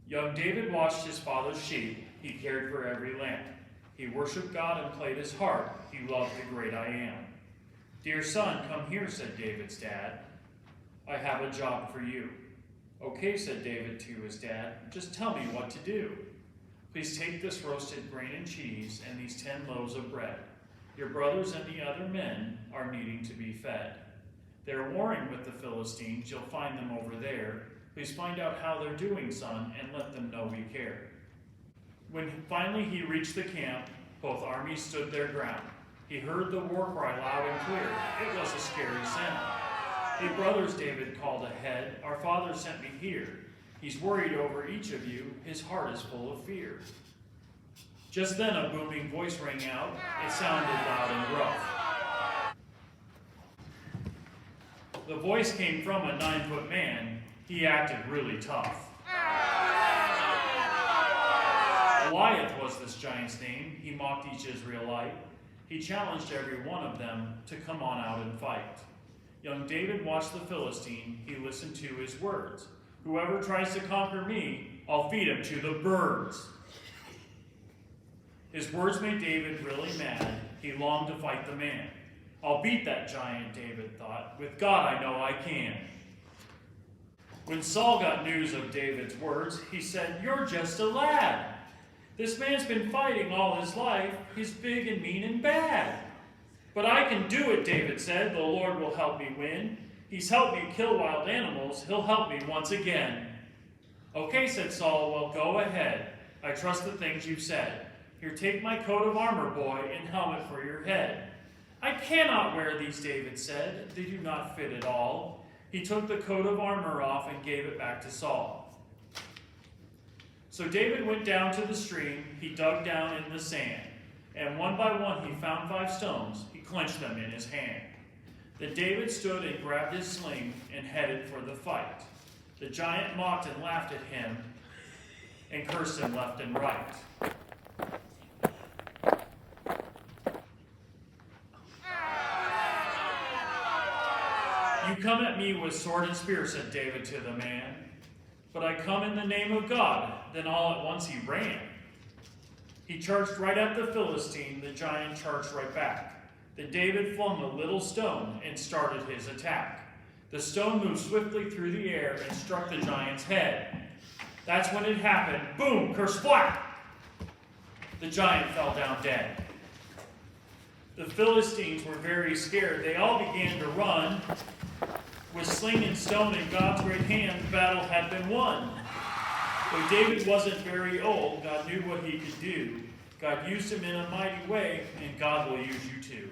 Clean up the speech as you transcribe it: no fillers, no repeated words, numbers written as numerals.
Young David watched his father's sheep. He cared for every lamb. He worshiped God and played his harp. He loved the great I Am. Dear son, come here, said David's dad. I have a job for you. Okay, said David to his dad. Just tell me what to do. Please take this roasted grain and cheese and these 10 loaves of bread. Your brothers and the other men are needing to be fed. They're warring with the Philistines. You'll find them over there. Please find out how they're doing, son, and let them know we care. When finally he reached the camp, both armies stood their ground. He heard the war cry loud and clear. It was a scary sound. Hey, brothers, David called ahead. Our father sent me here. He's worried over each of you. His heart is full of fear. Just then a booming voice rang out. It sounded loud and rough. The voice came from a 9-foot man. He acted really tough. Goliath was this giant's name. He mocked each Israelite. He challenged every one of them to come on out and fight. Young David watched the Philistine. He listened to his words. Whoever tries to conquer me, I'll feed him to the birds. His words made David really mad. He longed to fight the man. I'll beat that giant, David thought. With God, I know I can. When Saul got news of David's words, he said, You're just a lad. This man's been fighting all his life. He's big and mean and bad. But I can do it, David said. The Lord will help me win. He's helped me kill wild animals. He'll help me once again. Okay, said Saul, well, go ahead. I trust the things you've said. Here, take my coat of armor, boy, and helmet for your head. I cannot wear these, David said. They do not fit at all. He took the coat of armor off and gave it back to Saul. So David went down to the stream. He dug down in the sand. And one by one he found 5 stones. He clenched them in his hand. Then David stood and grabbed his sling and headed for the fight. The giant mocked and laughed at him and cursed him left and right. You come at me with sword and spear, said David to the man. But I come in the name of God. Then all at once he ran. He charged right at the Philistine. The giant charged right back. Then David flung a little stone and started his attack. The stone moved swiftly through the air and struck the giant's head. That's when it happened. Boom! Kersplat! The giant fell down dead. The Philistines were very scared. They all began to run. With sling and stone in God's great hand, the battle had been won. Though David wasn't very old, God knew what he could do. God used him in a mighty way, and God will use you too.